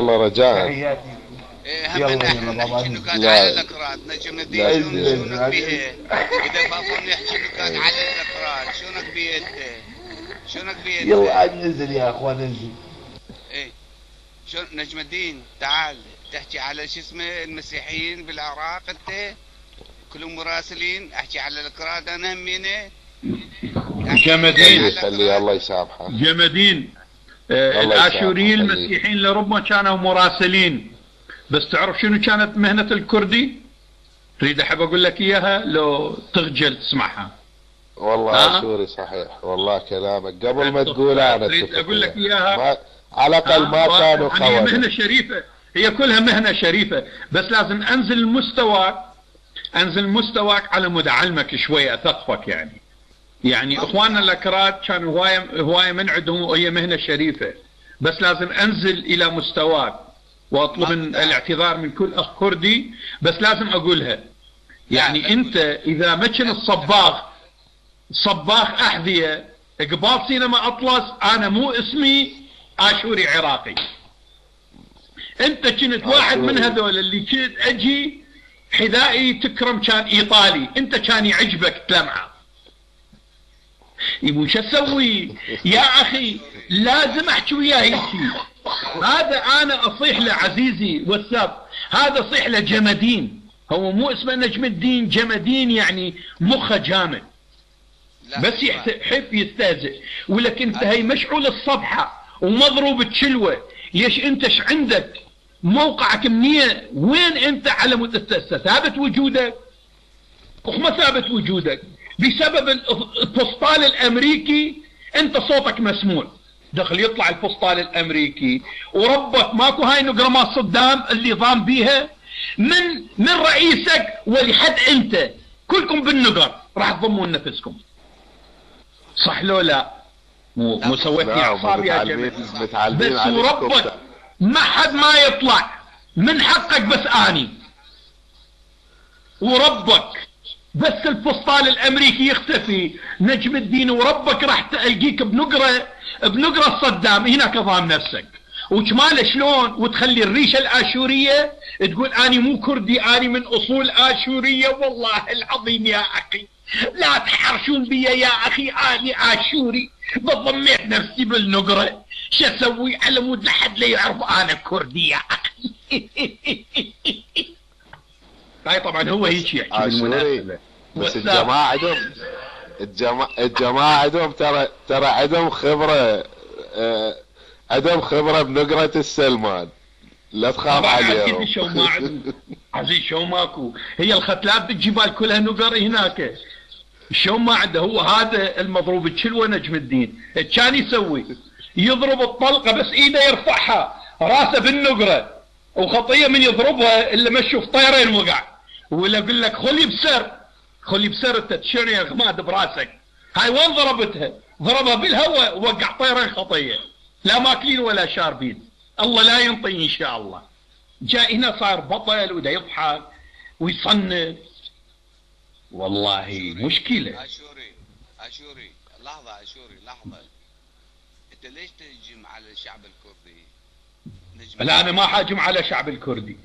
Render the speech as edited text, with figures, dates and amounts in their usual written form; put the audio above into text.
والله رجاء. تحياتي. هم يلا نحكي بابا. نكات لا على الاكراد، نجم الدين شلونك بيها؟ اذا فاضل نحكي نكات على الاكراد، شلونك بيها انت؟ شلونك بيها انت؟ يلا عاد ننزل يا اخوان ننزل. ايه شلون نجم الدين؟ تعال تحكي على شو اسمه المسيحيين بالعراق انت؟ كلهم مراسلين، احكي على الاكراد انا همينه. جمدين خليه الله يسامحه. جمدين. الله الاشوريين يسامحه. المسيحيين لربما كانوا مراسلين، بس تعرف شنو كانت مهنة الكردي؟ تريد احب اقول لك اياها لو تخجل تسمعها. والله اشوري صحيح، والله كلامك قبل ما تقوله انا تريد اتفق اقول لك وياك. اياها. على الاقل ما كانوا يعني هي مهنة خونه. شريفة، هي كلها مهنة شريفة، بس لازم انزل مستواك على مود اعلمك شوية اثقفك يعني اخواننا الاكراد كانوا هواية من عندهم وهي مهنة شريفة، بس لازم انزل الى مستواك واطلب الاعتذار من كل اخ كردي، بس لازم اقولها. يعني انت اذا ما كنت صباغ احذية قبال سينما اطلس، انا مو اسمي اشوري عراقي. انت كنت واحد من هذول اللي كنت اجي حذائي تكرم كان ايطالي، انت كان يعجبك تلمعه. يبو شو اسوي يا اخي؟ لازم احكي وياه هيك. هذا انا اصيح له عزيزي واتساب، هذا اصيح له جمدين، هو مو اسمه نجم الدين، جمدين يعني مخه جامد، بس يحب يستهزئ. ولكن انت هي مشعول الصفحه ومضروب تشلوه. ليش انت ايش عندك؟ موقعك منيه؟ وين انت على مود ثابت وجودك؟ وما ثابت وجودك بسبب الفسطال الامريكي. انت صوتك مسموع، دخل يطلع الفسطال الامريكي وربك ماكو هاي نقرمات صدام اللي ضام بيها من رئيسك ولحد انت، كلكم بالنقر راح تضمون نفسكم. صح لو لا؟ مو سويتني اعصاب يا جماعه. بس وربك ما حد ما يطلع من حقك، بس اني وربك بس الفسطال الامريكي يختفي نجم الدين، وربك راح تلقيك بنقرة الصدام هناك ضام نفسك. وكمال شلون وتخلي الريشة الاشورية تقول اني مو كردي، اني من اصول اشورية. والله العظيم يا اخي لا تحرشون بي يا اخي، اني اشوري ضميت نفسي بالنقرة. شو اسوي على مود لحد لا يعرف انا كردي يا اخي. هاي طبعا هو هيك يحكي بالمناسبة. بس الجماعة عندهم ترى عندهم خبرة، عندهم خبرة بنقرة السلمان، لا تخاف عليهم. عزيز شو ما عندهم، عزيز شو ماكو، هي الختلات بالجبال كلها نقر هناك. شو ما عنده هو هذا المضروب تشلوه نجم الدين. كان يسوي يضرب الطلقة بس ايده يرفعها راسه بالنقرة، وخطية من يضربها الا ما تشوف طيرين وقع. ولا يقول لك خلي بسر انت تشري غماد براسك. هاي وين ضربتها؟ ضربها بالهواء ووقع طيرين خطية، لا ماكلين ولا شاربين. الله لا ينطي ان شاء الله. جاء هنا صار بطل ودا يضحك ويصنف. والله مشكلة. اشوري لحظة، لحظة، انت ليش تهجم على الشعب الكردي؟ لا انا ما حاجم على الشعب الكردي،